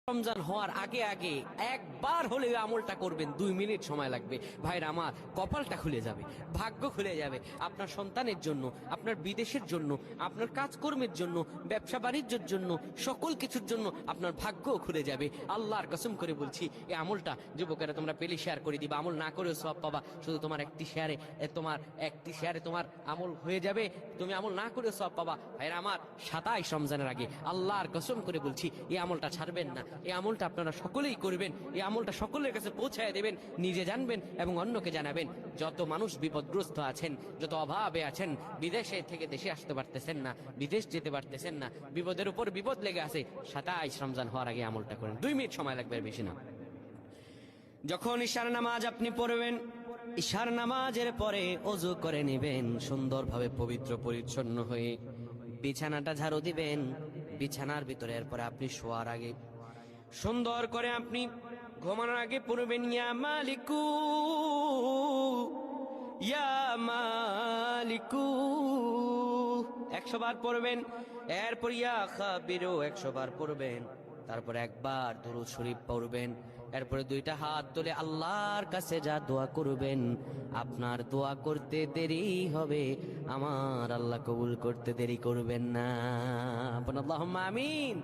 রমজান হওয়ার আগে আগে একবার হলে আমলটা করবেন, 2 মিনিট সময় লাগবে। ভাইরা আমার, কপালটা খুলে যাবে, ভাগ্য খুলে যাবে। আপনার সন্তানের জন্য, আপনার বিদেশের জন্য, আপনার কাজকর্মের জন্য, ব্যবসা বাণিজ্যের জন্য, সকল কিছুর জন্য আপনার ভাগ্যও খুলে যাবে। আল্লাহর কসম করে বলছি, এই আমলটা যুবকেরা তোমরা পেলে শেয়ার করে দিবা। আমল না করেও সওয়াব পাবা, শুধু তোমার একটি শেয়ারে তোমার আমল হয়ে যাবে, তুমি আমল না করেও সওয়াব পাবা। ভাইরা আমার, 27 রমজানের আগে আল্লাহর কসম করে বলছি, এই আমলটা ছাড়বেন না। এই আমলটা আপনারা সকলেই করবেন, এই আমলটা সকলের কাছে পৌঁছায় দেবেন, নিজে জানবেন এবং অন্যকে জানাবেন। যত মানুষ বিপদগ্রস্ত আছেন, যত অভাবে আছেন, বিদেশে থেকে দেশে আসতে পারতেছেন না, বিদেশ যেতে পারতেছেন না, বিপদের উপর বিপদ লেগে আছে, 27 রমজান হওয়ার আগে আমলটা করেন। 2 মিনিট সময় লাগবে, বেশি না। যখন ঈশার নামাজ আপনি পড়বেন, ঈশার নামাজের পরে ওযু করে নেবেন, সুন্দরভাবে পবিত্র পরিচ্ছন্ন হয়ে বিছানাটা ঝাড়ু দিবেন। বিছানার ভিতরে এরপরে আপনি শোয়ার আগে সুন্দর করে আপনি ঘুমানোর আগে পড়বেন, ইয়া মালিকু ইয়া মালিকু 100 বার পড়বেন। এরপর ইয়া খাবিরু 100 বার পড়বেন। তারপর একবার দুরূদ শরীফ পড়বেন। এরপরে 2টা হাত তুলে আল্লাহর কাছে যা দোয়া করবেন, আপনার দোয়া করতে দেরি হবে, আমার আল্লাহ কবুল করতে দেরি করবেন না। আল্লাহুম্মা আমিন।